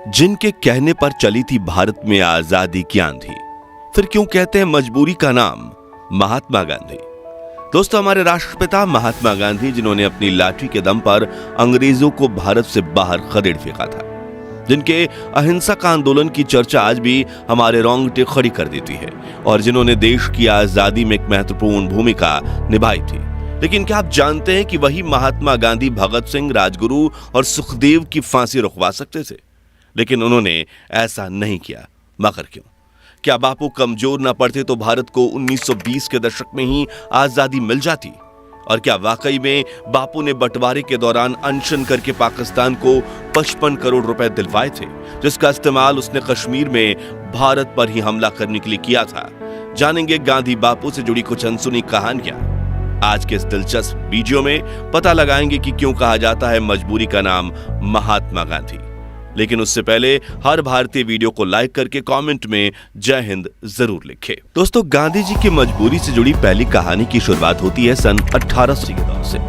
जिनके कहने पर चली थी भारत में आजादी की आंधी, फिर क्यों कहते हैं मजबूरी का नाम महात्मा गांधी। दोस्तों, हमारे राष्ट्रपिता महात्मा गांधी, जिन्होंने अपनी लाठी के दम पर अंग्रेजों को भारत से बाहर खदेड़ फेंका था, जिनके अहिंसक आंदोलन की चर्चा आज भी हमारे रोंगटे खड़ी कर देती है, और जिन्होंने देश की आजादी में एक महत्वपूर्ण भूमिका निभाई थी। लेकिन क्या आप जानते हैं कि वही महात्मा गांधी भगत सिंह, राजगुरु और सुखदेव की फांसी रुकवा सकते थे, लेकिन उन्होंने ऐसा नहीं किया। मगर क्यों? क्या बापू कमजोर ना पड़ते तो भारत को 1920 के दशक में ही आजादी मिल जाती? और क्या वाकई में बापू ने बंटवारे के दौरान अनशन करके पाकिस्तान को 55 करोड़ रुपए दिलवाए थे, जिसका इस्तेमाल उसने कश्मीर में भारत पर ही हमला करने के लिए किया था? जानेंगे गांधी बापू से जुड़ी कुछ अनसुनी कहानियां। आज के इस दिलचस्प वीडियो में पता लगाएंगे कि क्यों कहा जाता है मजबूरी का नाम महात्मा गांधी। लेकिन उससे पहले हर भारतीय वीडियो को लाइक करके कमेंट में जय हिंद जरूर लिखे। दोस्तों, गांधी जी की मजबूरी से जुड़ी पहली कहानी की शुरुआत होती है सन 1800 के दौर से,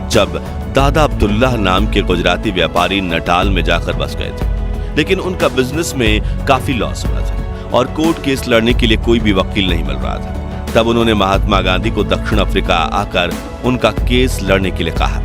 जब दादा अब्दुल्लाह नाम के गुजराती व्यापारी नटाल में जाकर बस गए थे। लेकिन उनका बिजनेस में काफी लॉस हुआ था और कोर्ट केस लड़ने के लिए कोई भी वकील नहीं मिल रहा था। तब उन्होंने महात्मा गांधी को दक्षिण अफ्रीका आकर उनका केस लड़ने के लिए कहा।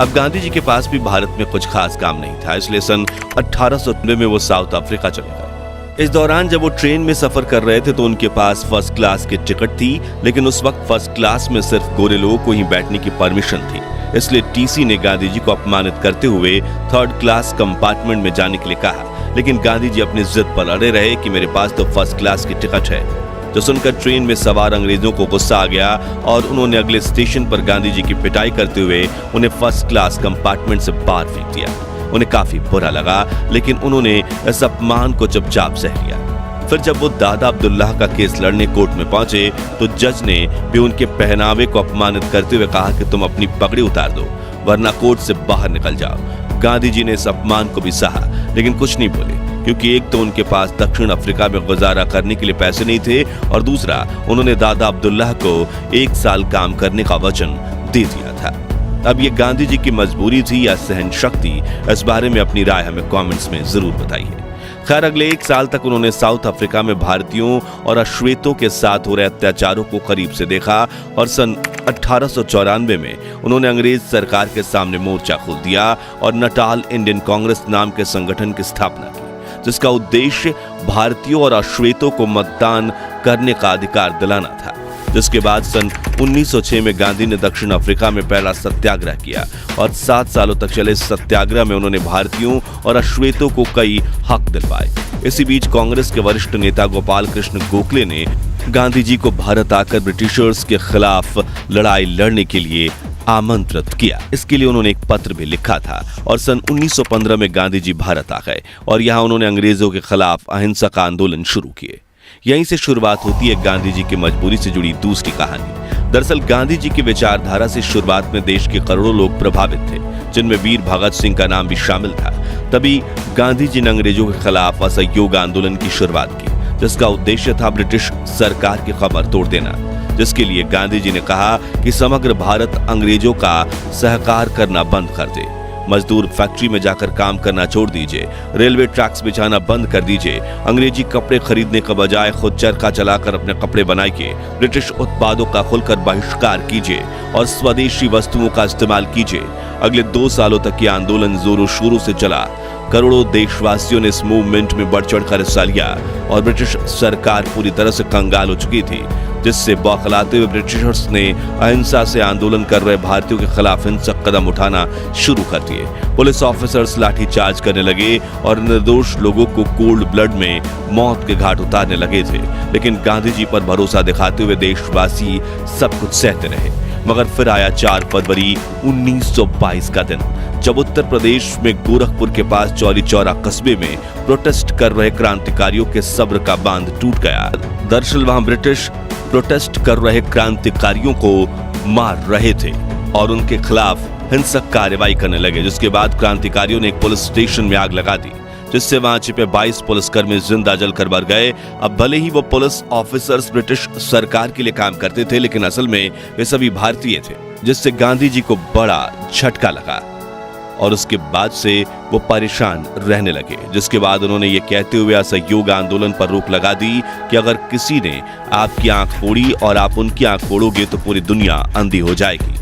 अब गांधी जी के पास भी भारत में कुछ खास काम नहीं था, इसलिए सन 1890 में वो साउथ अफ्रीका चले गए। इस दौरान जब वो ट्रेन में सफर कर रहे थे तो उनके पास फर्स्ट क्लास की टिकट थी, लेकिन उस वक्त फर्स्ट क्लास में सिर्फ गोरे लोगों को ही बैठने की परमिशन थी। इसलिए टीसी ने गांधी जी को अपमानित करते हुए थर्ड क्लास कंपार्टमेंट में जाने के लिए कहा। लेकिन गांधी जी अपनी जिद पर अड़े रहे कि मेरे पास तो फर्स्ट क्लास की टिकट है। जो सुनकर ट्रेन में सवार अंग्रेजों को गुस्सा आ गया और उन्होंने अगले स्टेशन पर गांधी जी की पिटाई करते हुए उन्हें फर्स्ट क्लास कंपार्टमेंट से बाहर फेंक दिया। उन्हें काफी बुरा लगा, लेकिन उन्होंने इस अपमान को चुपचाप सह लिया। फिर जब वो दादा अब्दुल्लाह का केस लड़ने कोर्ट में पहुंचे तो जज ने भी उनके पहनावे को अपमानित करते हुए कहा कि तुम अपनी पगड़ी उतार दो, वरना कोर्ट से बाहर निकल जाओ। गांधी जी ने इस अपमान को भी सहा, लेकिन कुछ नहीं बोले, क्योंकि एक तो उनके पास दक्षिण अफ्रीका में गुजारा करने के लिए पैसे नहीं थे, और दूसरा उन्होंने दादा अब्दुल्लाह को 1 साल काम करने का वचन दे दिया था। अब ये गांधी जी की मजबूरी थी या सहन शक्ति, इस बारे में अपनी राय हमें कमेंट्स में जरूर बताइए। खैर, अगले 1 साल तक उन्होंने साउथ अफ्रीका में भारतीयों और अश्वेतों के साथ हो रहे अत्याचारों को करीब से देखा, और सन 1894 में उन्होंने अंग्रेज सरकार के सामने मोर्चा खोल दिया और नटाल इंडियन कांग्रेस नाम के संगठन की स्थापना की, जिसका उद्देश्य भारतीयों और अश्वेतों को मतदान करने का अधिकार दिलाना था। जिसके बाद सन 1906 में गांधी ने दक्षिण अफ्रीका में पहला सत्याग्रह किया, और 7 सालों तक चले इस सत्याग्रह में उन्होंने भारतीयों और अश्वेतों को कई हक दिलवाए। इसी बीच कांग्रेस के वरिष्ठ नेता गोपाल कृष्ण गोखले ने गांधी जी को भारत आकर ब्रिटिशर्स के खिलाफ लड़ाई लड़ने के लिए आमंत्रित किया। इसके लिए उन्होंने एक पत्र भी लिखा था, और सन 1915 में गांधी जी भारत आ गए और यहाँ उन्होंने अंग्रेजों के खिलाफ अहिंसक आंदोलन शुरू किए। यहीं से शुरुआत होती है गांधी जी की मजबूरी से जुड़ी दूसरी कहानी। दरअसल गांधी जी की विचारधारा से शुरुआत में देश के करोड़ों लोग प्रभावित थे, जिनमें वीर भगत सिंह का नाम भी शामिल था। तभी गांधी जी ने अंग्रेजों के खिलाफ असहयोग आंदोलन की शुरुआत की, जिसका उद्देश्य था ब्रिटिश सरकार की कमर तोड़ देना। जिसके लिए गांधी जी ने कहा कि समग्र भारत अंग्रेजों का सहकार करना बंद कर दे, मजदूर फैक्ट्री में जाकर काम करना छोड़ दीजिए, रेलवे ट्रैक्स बिछाना बंद कर दीजिए, अंग्रेजी कपड़े खरीदने के बजाय खुद चरखा चलाकर अपने कपड़े बनाइए, ब्रिटिश उत्पादों का खुलकर बहिष्कार कीजिए और स्वदेशी वस्तुओं का इस्तेमाल कीजिए। अगले 2 सालों तक ये आंदोलन जोरों शोरों से चला। करोड़ों देशवासियों ने इस मूवमेंट में बढ़ चढ़कर हिस्सा लिया, और ब्रिटिश सरकार पूरी तरह से कंगाल हो चुकी थी, जिससे बौखलाते हुए ब्रिटिशर्स ने अहिंसा से आंदोलन कर रहे भारतीयों के खिलाफ हिंसक कदम उठाना शुरू कर दिए। पुलिस ऑफिसर्स लाठीचार्ज करने लगे और निर्दोष लोगों को कोल्ड ब्लड में मौत के घाट उतारने लगे थे। लेकिन गांधी जी पर भरोसा दिखाते हुए देशवासी सब कुछ सहते रहे। मगर फिर आया 4 फरवरी 1922 का दिन, जब उत्तर प्रदेश में गोरखपुर के पास चौरी चौरा कस्बे में प्रोटेस्ट कर रहे क्रांतिकारियों के सब्र का बांध टूट गया। दरअसल वहां ब्रिटिश प्रोटेस्ट कर रहे क्रांतिकारियों को मार रहे थे और उनके खिलाफ हिंसक कार्रवाई करने लगे, जिसके बाद क्रांतिकारियों ने एक पुलिस स्टेशन में आग लगा दी, जिससे वहां छिपे 22 पुलिसकर्मी जिंदा जलकर मर गए। अब भले ही वो पुलिस ऑफिसर्स ब्रिटिश सरकार के लिए काम करते थे, लेकिन असल में वे सभी भारतीय थे, जिससे गांधी जी को बड़ा झटका लगा। और उसके बाद से वो परेशान रहने लगे, जिसके बाद उन्होंने ये कहते हुए असहयोग आंदोलन पर रोक लगा दी कि अगर किसी ने आपकी आंख फोड़ी और आप उनकी आंख फोड़ोगे तो पूरी दुनिया अंधी हो जाएगी।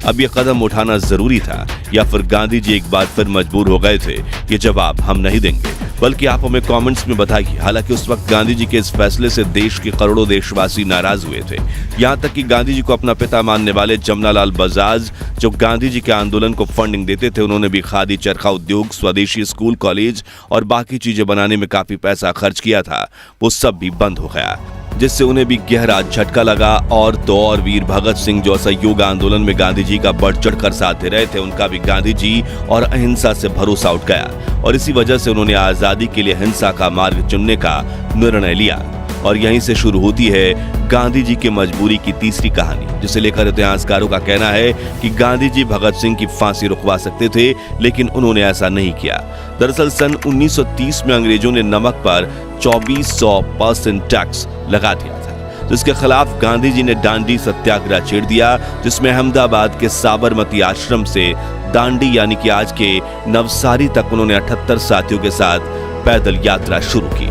अब ये कदम उठाना जरूरी था या फिर गांधी जी एक बार फिर मजबूर हो गए थे? ये जवाब हम नहीं देंगे, बल्कि आप हमें कमेंट्स में बताइए। हालांकि उस वक्त गांधी जी के इस फैसले से देश के करोड़ों देशवासी नाराज हुए थे। यहां तक कि गांधी जी को अपना पिता मानने वाले जमनालाल बजाज, जो गांधी जी के आंदोलन को फंडिंग देते थे, उन्होंने भी खादी, चरखा उद्योग, स्वदेशी स्कूल, कॉलेज और बाकी चीजें बनाने में काफी पैसा खर्च किया था, वो सब भी बंद हो गया, जिससे उन्हें भी गहरा झटका लगा। और तो और वीर भगत सिंह, जो असहयोग आंदोलन में गांधी जी का बढ़ चढ़कर साथ दे रहे थे, उनका भी गांधी जी और अहिंसा से भरोसा उठ गया और इसी वजह से उन्होंने आजादी के लिए हिंसा का मार्ग चुनने का निर्णय लिया। और यहीं से शुरू होती है गांधी जी की मजबूरी की तीसरी कहानी, जिसे लेकर इतिहासकारों का कहना है कि गांधी जी भगत सिंह की फांसी रुकवा सकते थे, लेकिन उन्होंने ऐसा नहीं किया। दरअसल सन 1930 में अंग्रेजों ने नमक पर 2400% टैक्स लगा दिया था, जिसके खिलाफ गांधी जी ने दांडी सत्याग्रह छेड़ दिया, जिसमें अहमदाबाद के साबरमती आश्रम से दांडी यानी कि आज के नवसारी तक उन्होंने 78 साथियों के साथ पैदल यात्रा शुरू की।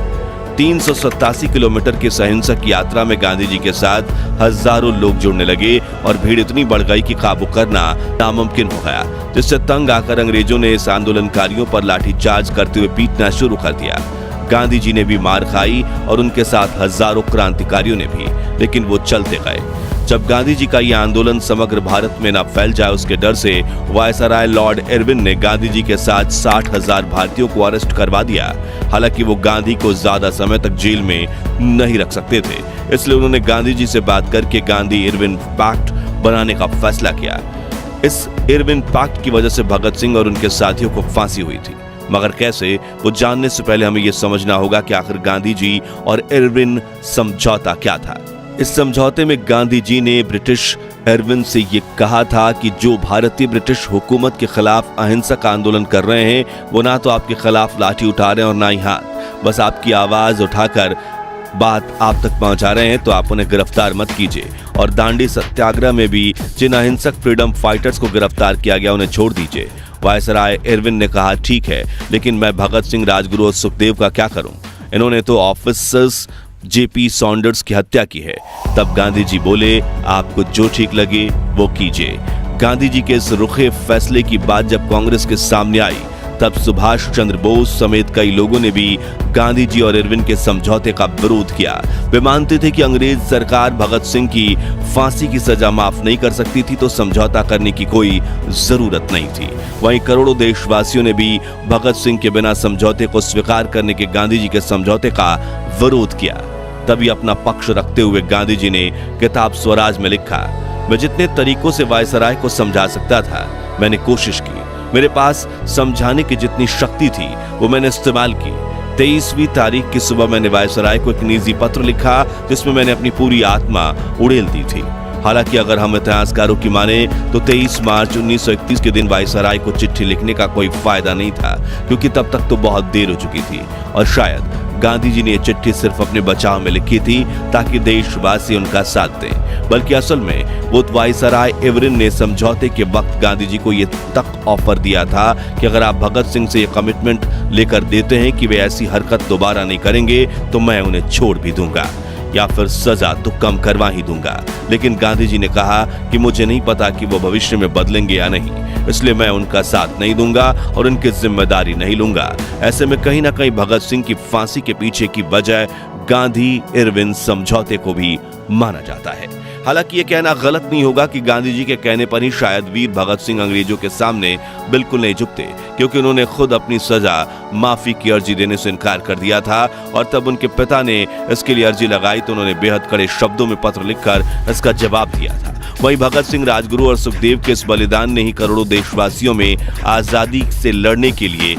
387 किलोमीटर की अहिंसक यात्रा में गांधी जी के साथ हजारों लोग जुड़ने लगे और भीड़ इतनी बढ़ गई कि काबू करना नामुमकिन हो गया, जिससे तंग आकर अंग्रेजों ने इस आंदोलनकारियों पर लाठीचार्ज करते हुए पीटना शुरू कर दिया। गांधी जी ने भी मार खाई और उनके साथ हजारों क्रांतिकारियों ने भी, लेकिन वो चलते गए। जब गांधी जी का यह आंदोलन समग्र भारत में न फैल जाए, उसके डर से वायसराय लॉर्ड इरविन ने गांधी जी के साथ 60,000 भारतीयों को अरेस्ट करवा दिया। हालांकि वो गांधी को ज्यादा समय तक जेल में नहीं रख सकते थे, इसलिए उन्होंने गांधी जी से बात करके गांधी इरविन पैक्ट बनाने का फैसला किया। इस इरविन पैक्ट की वजह से भगत सिंह और उनके साथियों को फांसी हुई थी, मगर कैसे, वो जानने से पहले हमें यह समझना होगा कि आखिर गांधी जी और इरविन समझौता क्या था। इस समझौते में गांधी जी ने ब्रिटिश इरविन से ये कहा था कि जो भारतीय ब्रिटिश हुकूमत के खिलाफ अहिंसक आंदोलन कर रहे हैं, वो ना तो आपके खिलाफ लाठी उठा रहे हैं और ना ही हाथ, बस आपकी आवाज उठाकर बात आप तक पहुंचा रहे हैं, तो आप उन्हें गिरफ्तार मत कीजिए। और दांडी सत्याग्रह में भी जिन अहिंसक फ्रीडम फाइटर्स को गिरफ्तार किया गया, उन्हें छोड़ दीजिए। वायसराय इरविन ने कहा, ठीक है, लेकिन मैं भगत सिंह, राजगुरु और सुखदेव का क्या करूं? इन्होंने तो ऑफिसर्स जेपी सॉन्डर्स की हत्या की है। तब गांधी जी बोले, आपको जो ठीक लगे वो कीजिए। गांधी जी के इस रुखे फैसले की बात जब कांग्रेस के सामने आई, तब सुभाष चंद्र बोस समेत कई लोगों ने भी गांधी जी और इरविन के समझौते का विरोध किया। वे मानते थे कि अंग्रेज सरकार भगत सिंह की फांसी की सजा माफ नहीं कर सकती थी, तो समझौता करने की कोई जरूरत नहीं थी। वहीं करोड़ों देशवासियों ने भी भगत सिंह के बिना समझौते को स्वीकार करने के गांधी जी के समझौते का विरोध किया। तभी अपना पक्ष रखते हुए गांधी जी ने किताब स्वराज में लिखा, मैं जितने तरीकों से वायसराय को समझा सकता था, मैंने कोशिश की। मेरे पास समझाने की जितनी शक्ति थी, वो मैंने इस्तेमाल की। 23वीं तारीख की सुबह मैंने वायसराय को एक निजी पत्र लिखा, जिसमें मैंने अपनी पूरी आत्मा उड़ेल दी थी। हालांकि अगर हम इतिहासकारों की माने तो 23 मार्च 1931 के दिन वायसराय को चिट्ठी लिखने का कोई फायदा नहीं था, क्योंकि तब तक तो बहुत देर हो चुकी थी और शायद गांधी जी ने यह चिट्ठी सिर्फ अपने बचाव में लिखी थी ताकि देशवासी उनका साथ दें, बल्कि असल में वो वायसराय इरविन ने समझौते के वक्त गांधी जी को यह तक ऑफर दिया था कि अगर आप भगत सिंह से ये कमिटमेंट लेकर देते हैं कि वे ऐसी हरकत दोबारा नहीं करेंगे, तो मैं उन्हें छोड़ भी दूंगा या फिर सजा तो कम करवा ही दूंगा। लेकिन गांधी जी ने कहा कि मुझे नहीं पता कि वो भविष्य में बदलेंगे या नहीं, इसलिए मैं उनका साथ नहीं दूंगा और उनकी जिम्मेदारी नहीं लूंगा। ऐसे में कहीं ना कहीं भगत सिंह की फांसी के पीछे की वजह गांधी इरविन समझौते को भी माना जाता है। हालांकि ये कहना गलत नहीं होगा कि गांधी जी के कहने पर ही शायद वीर भगत सिंह अंग्रेजों के सामने बिल्कुल नहीं झुकते, क्योंकि उन्होंने खुद अपनी सजा माफी की अर्जी देने से इनकार कर दिया था और तब उनके पिता ने इसके लिए अर्जी लगाई तो उन्होंने बेहद कड़े शब्दों में पत्र लिखकर इसका जवाब दिया था। वहीं भगत सिंह, राजगुरु और सुखदेव के इस बलिदान ने ही करोड़ों देशवासियों में आजादी से लड़ने के लिए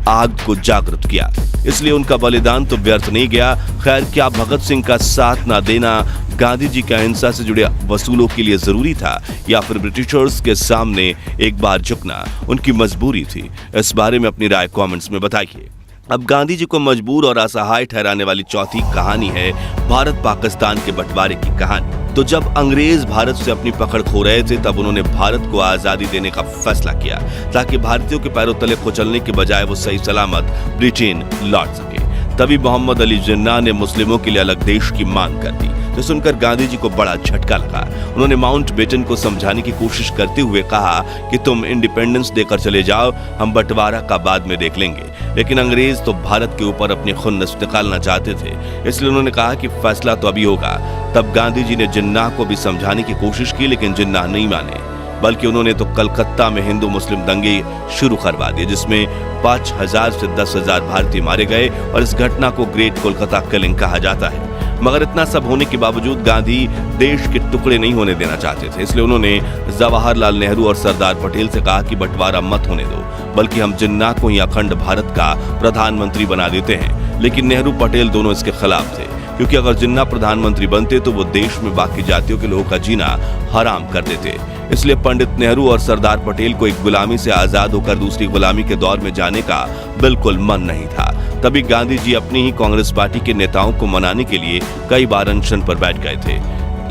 आग को जागृत किया, इसलिए उनका बलिदान तो व्यर्थ नहीं गया। खैर, क्या भगत सिंह का साथ ना देना गांधी जी का अहिंसा से जुड़े वसूलों के लिए जरूरी था, या फिर ब्रिटिशर्स के सामने एक बार झुकना उनकी मजबूरी थी? इस बारे में अपनी राय कमेंट्स में बताइए। अब गांधी जी को मजबूर और असहाय ठहराने वाली चौथी कहानी है भारत पाकिस्तान के बंटवारे की कहानी। तो जब अंग्रेज भारत से अपनी पकड़ खो रहे थे तब उन्होंने भारत को आजादी देने का फैसला किया ताकि भारतीयों के पैरों तले कुचलने के बजाय वो सही सलामत ब्रिटेन लौट सके। तभी मोहम्मद अली जिन्ना ने मुस्लिमों के लिए अलग देश की मांग कर दी, जो सुनकर गांधी जी को बड़ा झटका लगा। उन्होंने माउंटबेटन को समझाने की कोशिश करते हुए कहा कि तुम इंडिपेंडेंस देकर चले जाओ, हम बंटवारा का बाद में देख लेंगे। लेकिन अंग्रेज तो भारत के ऊपर अपनी खुन्नस निकालना चाहते थे, इसलिए उन्होंने कहा कि फैसला तो अभी होगा। तब गांधी जी ने जिन्ना को भी समझाने की कोशिश की, लेकिन जिन्ना नहीं माने, बल्कि उन्होंने तो कलकत्ता में हिंदू मुस्लिम दंगे शुरू करवा दिए, जिसमें 5,000 से 10,000 भारतीय मारे गए और इस घटना को ग्रेट कोलकाता किलिंग कहा जाता है। मगर इतना सब होने के बावजूद गांधी देश के टुकड़े नहीं होने देना चाहते थे, इसलिए उन्होंने जवाहरलाल नेहरू और सरदार पटेल से कहा कि बंटवारा मत होने दो, बल्कि हम जिन्ना को ही अखंड भारत का प्रधानमंत्री बना देते हैं। लेकिन नेहरू पटेल दोनों इसके खिलाफ थे, क्योंकि अगर जिन्ना प्रधानमंत्री बनते तो वो देश में बाकी जातियों के लोगों का जीना हराम कर देते। इसलिए पंडित नेहरू और सरदार पटेल को एक गुलामी से आजाद होकर दूसरी गुलामी के दौर में जाने का बिल्कुल मन नहीं था। तभी गांधी जी अपनी ही कांग्रेस पार्टी के नेताओं को मनाने के लिए कई बार अनशन पर बैठ गए थे,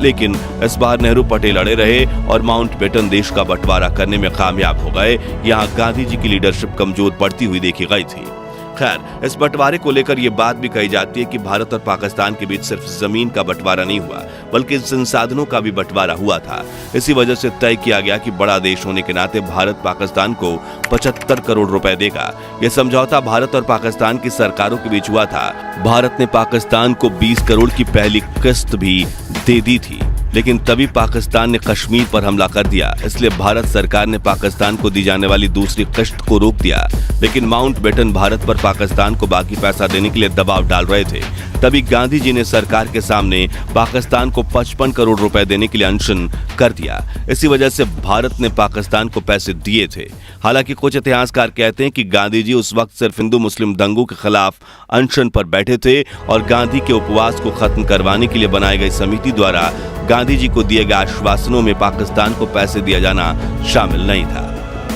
लेकिन इस बार नेहरू पटेल अड़े रहे और माउंटबेटन देश का बंटवारा करने में कामयाब हो गए। यहाँ गांधी जी की लीडरशिप कमजोर पड़ती हुई देखी गई थी। खैर, इस बंटवारे को लेकर यह बात भी कही जाती है कि भारत और पाकिस्तान के बीच सिर्फ जमीन का बंटवारा नहीं हुआ, बल्कि संसाधनों का भी बंटवारा हुआ था। इसी वजह से तय किया गया कि बड़ा देश होने के नाते भारत पाकिस्तान को 75 करोड़ रुपए देगा। यह समझौता भारत और पाकिस्तान की सरकारों के बीच हुआ था। भारत ने पाकिस्तान को 20 करोड़ की पहली किस्त भी दे दी थी, लेकिन तभी पाकिस्तान ने कश्मीर पर हमला कर दिया, इसलिए भारत सरकार ने पाकिस्तान को दी जाने वाली दूसरी किस्त को रोक दिया। लेकिन माउंटबेटन भारत पर पाकिस्तान को बाकी पैसा देने के लिए दबाव डाल रहे थे। तभी गांधी जी ने सरकार के सामने पाकिस्तान को 55 करोड़ रुपए देने के लिए अनशन कर दिया। इसी वजह से भारत ने पाकिस्तान को पैसे दिए थे। हालांकि कुछ इतिहासकार कहते हैं कि गांधी जी उस वक्त सिर्फ हिंदू मुस्लिम दंगों के खिलाफ अनशन पर बैठे थे और गांधी के उपवास को खत्म करवाने के लिए बनाई गई समिति द्वारा गांधी जी को दिए गए आश्वासनों में पाकिस्तान को पैसे दिया जाना शामिल नहीं था।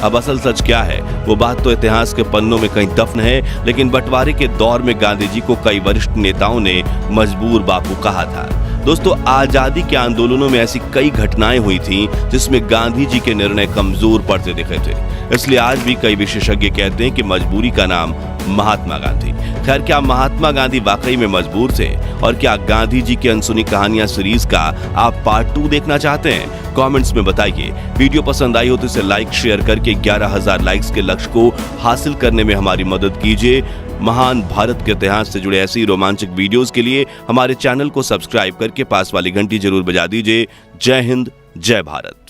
अब असल सच क्या है वो बात तो इतिहास के पन्नों में कहीं दफन है, लेकिन बंटवारे के दौर में गांधी जी को कई वरिष्ठ नेताओं ने मजबूर बापू कहा था। दोस्तों, आजादी के आंदोलनों में ऐसी कई घटनाएं हुई थीं जिसमें गांधी जी के निर्णय कमजोर पड़ते दिखे थे। इसलिए आज भी कई विशेषज्ञ कहते हैं कि मजबूरी का नाम महात्मा गांधी। खैर, क्या महात्मा गांधी वाकई में मजबूर थे? और क्या गांधी जी की अनसुनी कहानियां सीरीज का आप पार्ट 2 देखना चाहते हैं? कमेंट्स में बताइए। वीडियो पसंद आई हो तो इसे लाइक शेयर करके 11,000 लाइक्स के लक्ष्य को हासिल करने में हमारी मदद कीजिए। महान भारत के इतिहास से जुड़े ऐसी रोमांचक वीडियोस के लिए हमारे चैनल को सब्सक्राइब करके पास वाली घंटी जरूर बजा दीजिए। जय हिंद, जय भारत।